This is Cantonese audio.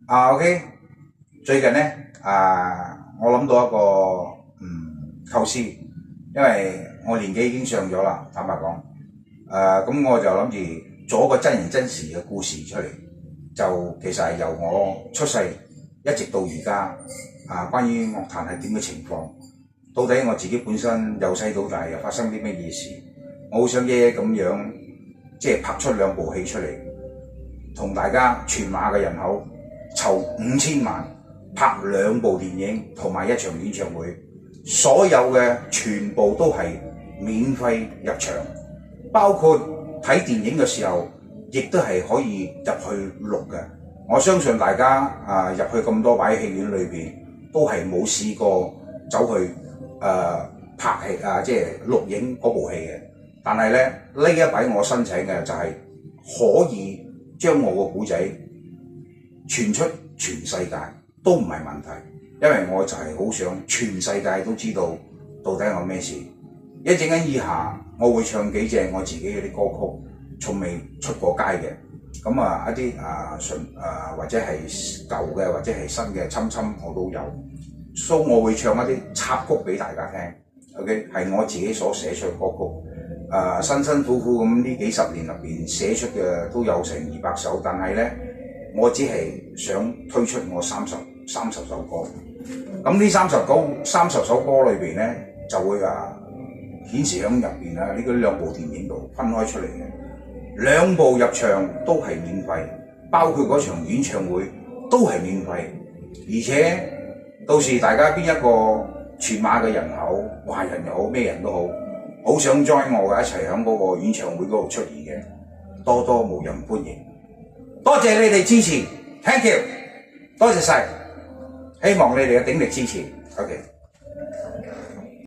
OK， 最近咧我諗到一個構思，因為我年紀已經上咗啦，坦白講，咁我就諗住做一個真人真事嘅故事出嚟，就其實係由我出世一直到而家關於樂壇係點嘅情況，到底我自己本身由細到大又發生啲乜嘢事，我好想一一咁樣即係拍出2部戲出嚟，同大家全馬嘅人口籌5000萬，拍2部電影同埋1場演唱會，所有嘅全部都係免費入場，包括睇電影嘅時候，亦都係可以入去錄嘅。我相信大家入去咁多位戲院裏邊，都係冇試過走去拍戲即係錄影嗰部戲嘅。但係咧呢一位我申請嘅就係可以將我個故仔傳出全世界都唔係問題，因為我就係好想全世界都知道到底我咩事。一陣間以下我會唱幾隻我自己嘅啲歌曲，從未出過街嘅。咁一啲或者係舊嘅或者係新嘅侵我都有，所以我會唱一啲插曲俾大家聽。OK， 係我自己所寫出嘅歌曲。辛辛苦苦咁呢幾十年入邊寫出嘅都有成200首，但係咧我只係想推出我30首歌。咁呢30首歌裏邊咧就會顯示喺入邊呢2部電影度分開出嚟嘅，2部入場都係免費，包括嗰場演唱會都係免費，而且到時大家邊一個全馬嘅人口，華人又好咩人都好，好想 join 我嘅一齊喺嗰個演唱會嗰度出現嘅，多多無人歡迎。多謝你哋支持 ，thank you， 多謝晒，希望你哋嘅鼎力支持 ，OK。